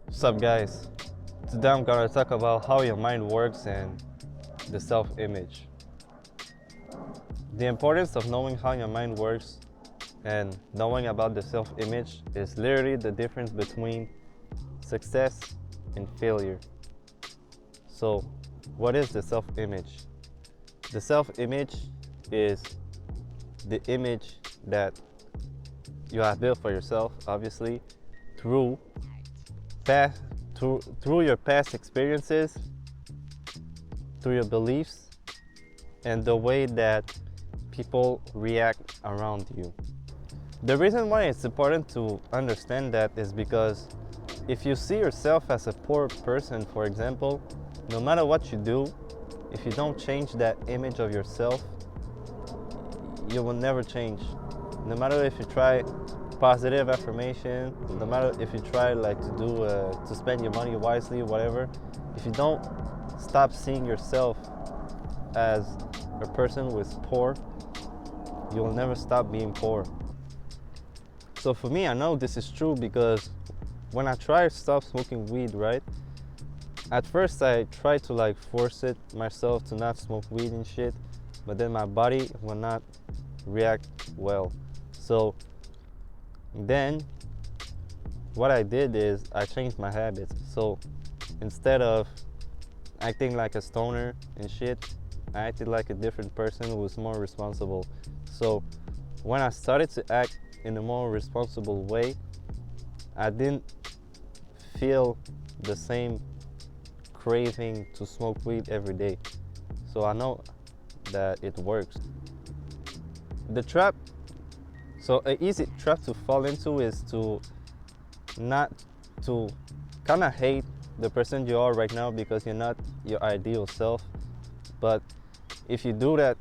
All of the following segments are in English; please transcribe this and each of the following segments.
What's up, guys? Today I'm gonna talk about how your mind works and the self-image. The importance of knowing how your mind works and knowing about the self-image is literally the difference between success and failure. So, what is the self-image? The self-image is the image that you have built for yourself, obviously, through past through your past experiences, through your beliefs, and the way that people react around you. The reason why it's important to understand that is because if you see yourself as a poor person, for example, no matter what you do, if you don't change that image of yourself, you will never change. No matter if you try positive affirmation, no matter if you try to spend your money wisely, whatever, if you don't stop seeing yourself as a person who is poor, you will never stop being poor. So for me, I know this is true because when I tried to stop smoking weed, right? At first I tried to force it myself to not smoke weed and shit, but then my body will not react well. So then what I did is I changed my habits. So instead of acting like a stoner and shit, I acted like a different person who was more responsible. So when I started to act in a more responsible way, I didn't feel the same craving to smoke weed every day. So I know that it works. The trap, so an easy trap to fall into is to not to kind of hate the person you are right now because you're not your ideal self. But if you do that,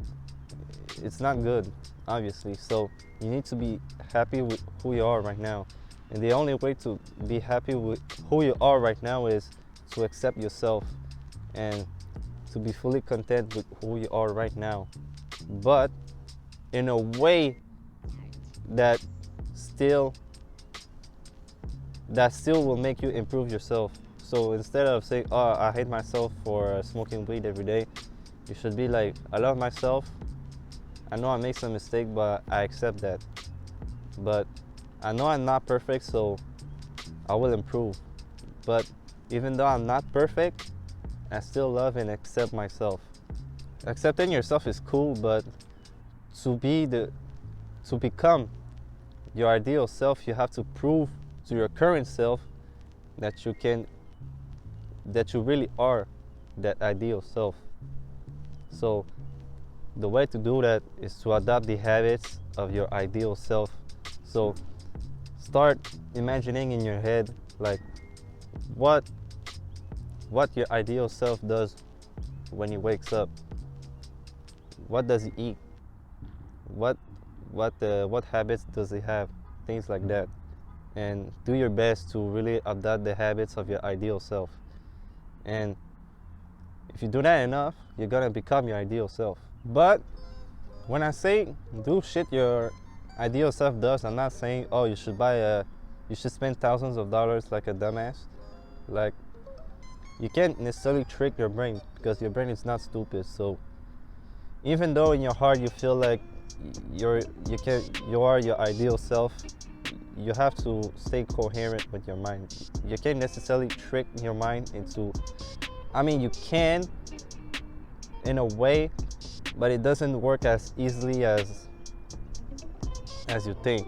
it's not good, obviously. So you need to be happy with who you are right now. And the only way to be happy with who you are right now is to accept yourself and to be fully content with who you are right now. But in a way that still will make you improve yourself. So instead of saying, oh, I hate myself for smoking weed every day, you should be like, I love myself. I know I make some mistake, but I accept that. But I know I'm not perfect, so I will improve. But even though I'm not perfect, I still love and accept myself. Accepting yourself is cool, but to become your ideal self, you have to prove to your current self that you really are that ideal self. So the way to do that is to adopt the habits of your ideal self. So start imagining in your head like what your ideal self does when he wakes up. What does he eat? What habits does he have? Things like that. And do your best to really adopt the habits of your ideal self. And if you do that enough, you're gonna become your ideal self. But when I say do shit your ideal self does, I'm not saying, oh, you should spend thousands of dollars like a dumbass. Like, you can't necessarily trick your brain because your brain is not stupid. So even though in your heart you feel like you are your ideal self, you have to stay coherent with your mind. You can't necessarily trick your mind into, I mean, you can in a way, but it doesn't work as easily as you think.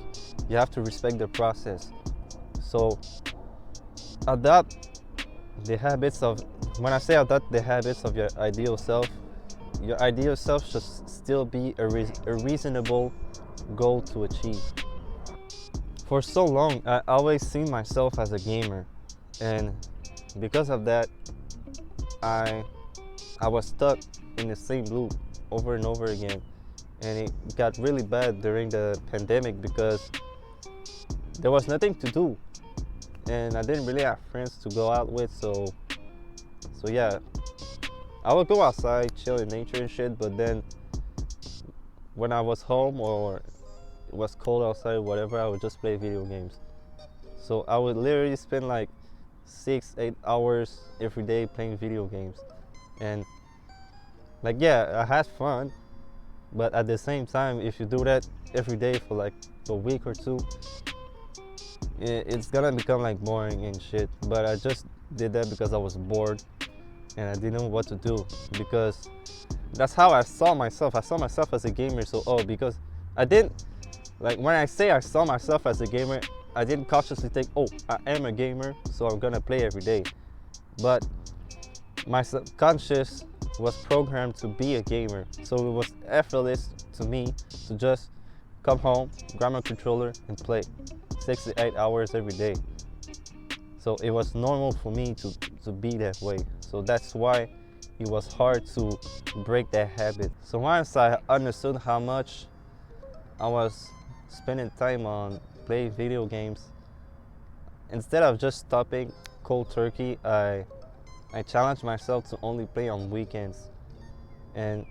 You have to respect the process. So adopt the habits of, when I say adopt the habits of your ideal self should still be a reasonable goal to achieve. For so long, I always seen myself as a gamer, and because of that, I was stuck in the same loop over and over again. And it got really bad during the pandemic because there was nothing to do and I didn't really have friends to go out with, so yeah, I would go outside, chill in nature and shit, but then when I was home or it was cold outside, whatever, I would just play video games. So I would literally spend like 6-8 hours every day playing video games. And like, yeah, I had fun, but at the same time, if you do that every day for like a week or two, it's gonna become like boring and shit. But I just did that because I was bored and I didn't know what to do, because that's how I saw myself. I saw myself as a gamer. So because I didn't, like, when I say I saw myself as a gamer, I didn't consciously think, oh, I am a gamer, so I'm gonna play every day. But my subconscious was programmed to be a gamer, so it was effortless to me to just come home, grab my controller and play 6 to 8 hours every day. So it was normal for me to be that way. So that's why it was hard to break that habit. So once I understood how much I was spending time on playing video games, instead of just stopping cold turkey, I challenged myself to only play on weekends. And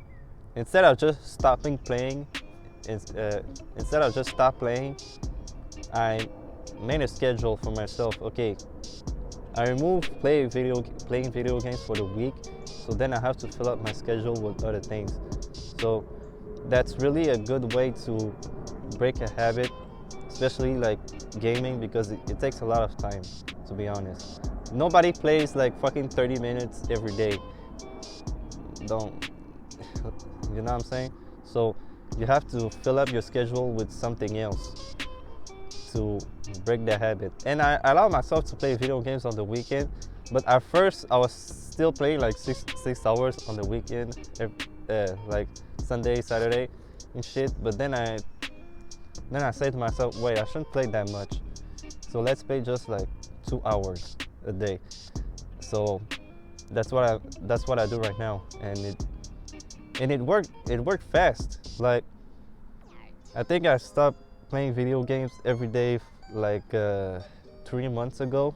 instead of just stopping playing, instead of just stop playing, I made a schedule for myself. Okay, I removed playing video games for the week, so then I have to fill up my schedule with other things. So that's really a good way to break a habit, especially like gaming, because it takes a lot of time, to be honest. Nobody plays like fucking 30 minutes every day. Don't, you know what I'm saying? So you have to fill up your schedule with something else to break the habit. And I allow myself to play video games on the weekend, but at first I was still playing like six hours on the weekend, like Sunday, Saturday and shit. But then I said to myself, wait, I shouldn't play that much, so let's play just like 2 hours a day. So that's what I do right now, and it worked fast. Like, I think I stopped playing video games every day like 3 months ago,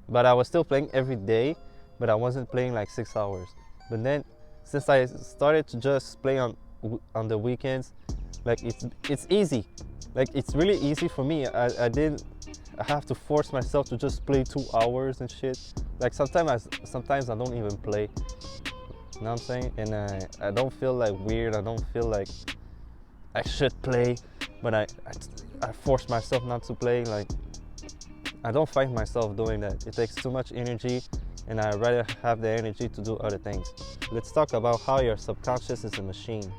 but I was still playing every day, but I wasn't playing like 6 hours. But then since I started to just play on the weekends, like it's easy. Like, it's really easy for me. I have to force myself to just play 2 hours and shit. Like, sometimes I don't even play. You know what I'm saying? And I don't feel like weird. I don't feel like I should play, but I force myself not to play. Like, I don't find myself doing that. It takes too much energy, and I'd rather have the energy to do other things. Let's talk about how your subconscious is a machine.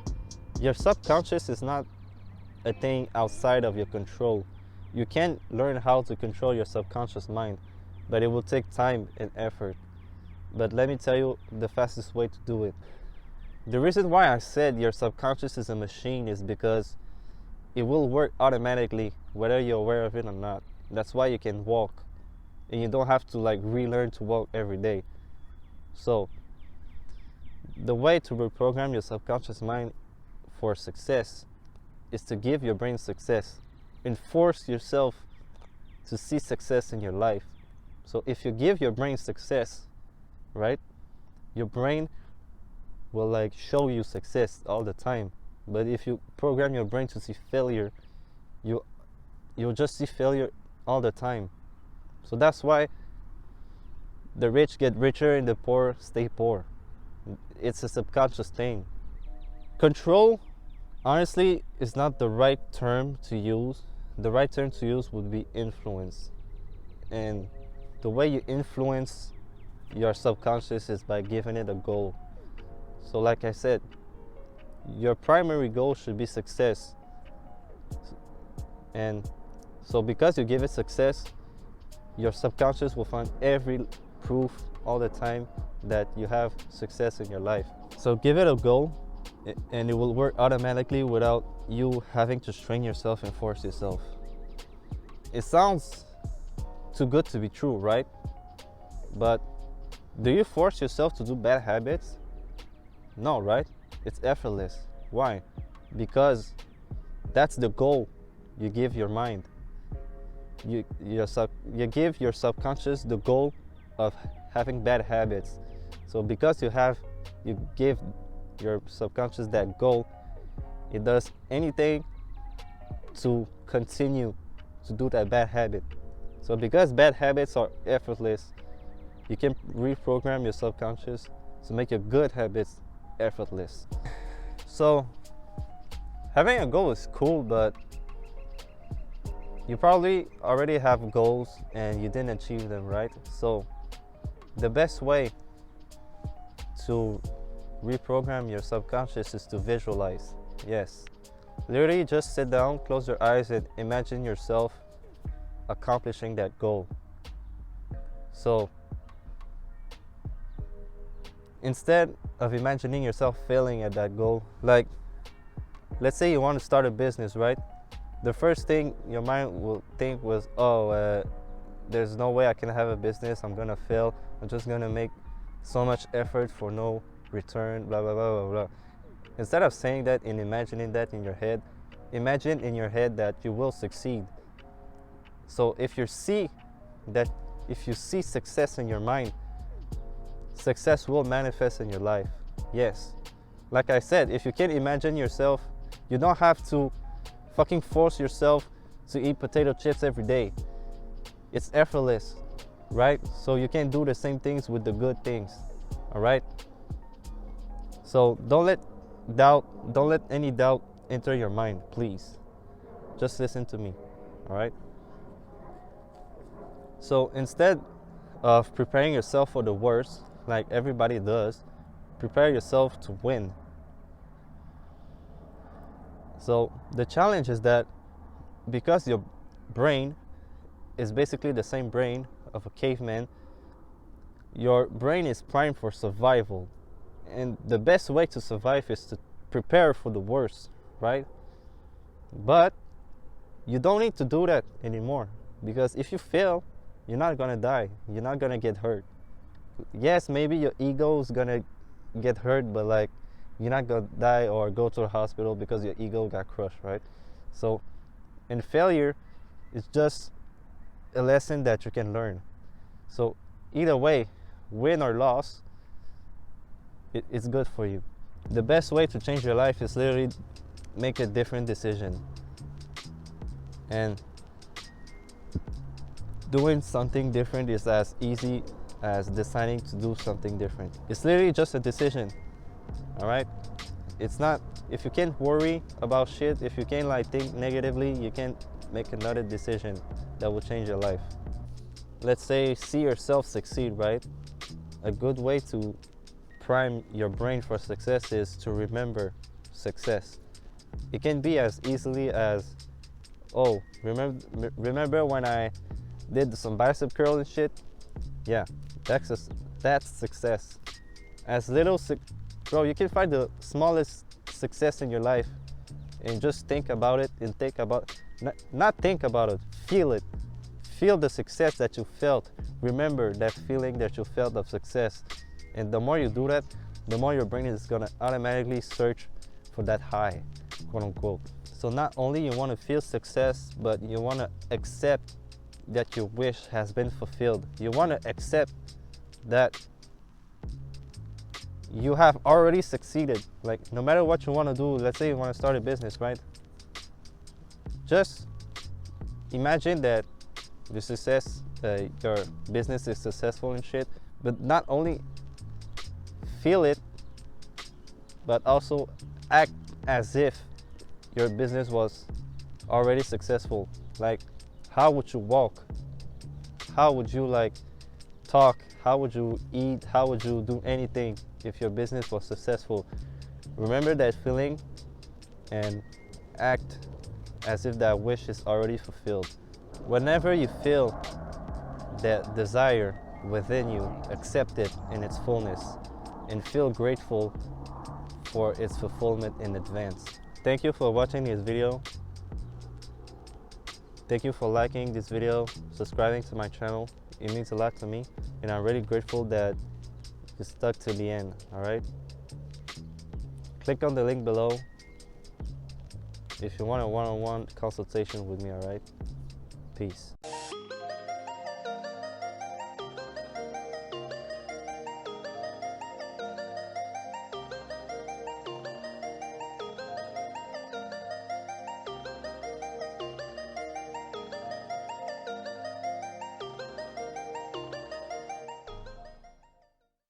Your subconscious is not a thing outside of your control. You can learn how to control your subconscious mind, but it will take time and effort. But let me tell you the fastest way to do it. The reason why I said your subconscious is a machine is because it will work automatically whether you're aware of it or not. That's why you can walk, and you don't have to like relearn to walk every day. So the way to reprogram your subconscious mind for success is to give your brain success and force yourself to see success in your life. So if you give your brain success, right, your brain will like show you success all the time. But if you program your brain to see failure, you'll just see failure all the time. So that's why the rich get richer and the poor stay poor. It's a subconscious thing. Control, honestly, is not the right term to use. The right term to use would be influence. And the way you influence your subconscious is by giving it a goal. So like I said, your primary goal should be success. And so because you give it success, your subconscious will find every proof all the time that you have success in your life. So give it a goal, and it will work automatically without you having to strain yourself and force yourself. It sounds too good to be true, right? But do you force yourself to do bad habits? No, right? It's effortless. Why? Because that's the goal you give your mind. You give your subconscious the goal of having bad habits. So because you give your subconscious that goal, it does anything to continue to do that bad habit. So because bad habits are effortless, you can reprogram your subconscious to make your good habits effortless. So having a goal is cool, but you probably already have goals and you didn't achieve them, right? So the best way to reprogram your subconscious is to visualize. Yes, literally just sit down, close your eyes, and imagine yourself accomplishing that goal. So instead of imagining yourself failing at that goal, like let's say you want to start a business, right? The first thing your mind will think was, oh, there's no way I can have a business, I'm gonna fail, I'm just gonna make so much effort for no return, blah blah blah blah blah. Instead of saying that and imagining that in your head, imagine in your head that you will succeed. So if you see success in your mind, success will manifest in your life. Yes, like I said, if you can imagine yourself, you don't have to fucking force yourself to eat potato chips every day. It's effortless, right? So you can do the same things with the good things. All right, so don't let any doubt enter your mind, please. Just listen to me. All right, so instead of preparing yourself for the worst like everybody does, prepare yourself to win. So the challenge is that because your brain is basically the same brain of a caveman, your brain is primed for survival. And the best way to survive is to prepare for the worst, right? But you don't need to do that anymore, because if you fail, you're not gonna die. You're not gonna get hurt. Yes, maybe your ego is gonna get hurt, but like you're not gonna die or go to the hospital because your ego got crushed, right? So, and failure is just a lesson that you can learn. So either way, win or loss, it's good for you. The best way to change your life is literally make a different decision. And doing something different is as easy as deciding to do something different. It's literally just a decision. All right, it's not, if you can't worry about shit, if you can't like think negatively, you can make another decision that will change your life. Let's say see yourself succeed, right? A good way to prime your brain for success is to remember success. It can be as easily as, oh, remember when I did some bicep curl and shit? Yeah, that's success. As little, bro, you can find the smallest success in your life and just think about it and think about, not think about it, feel it. Feel the success that you felt. Remember that feeling that you felt of success. And the more you do that, the more your brain is gonna automatically search for that high, quote unquote. So not only you wanna feel success, but you wanna accept that your wish has been fulfilled. You wanna accept that you have already succeeded. Like no matter what you wanna do, let's say you wanna start a business, right? Just imagine that your business is successful and shit, but not only feel it, but also act as if your business was already successful. Like, how would you walk? How would you like talk? How would you eat? How would you do anything if your business was successful? Remember that feeling and act as if that wish is already fulfilled. Whenever you feel that desire within you, accept it in its fullness and feel grateful for its fulfillment in advance. Thank you for watching this video. Thank you for liking this video, subscribing to my channel. It means a lot to me, and I'm really grateful that you stuck to the end, all right? Click on the link below if you want a one-on-one consultation with me, all right? Peace.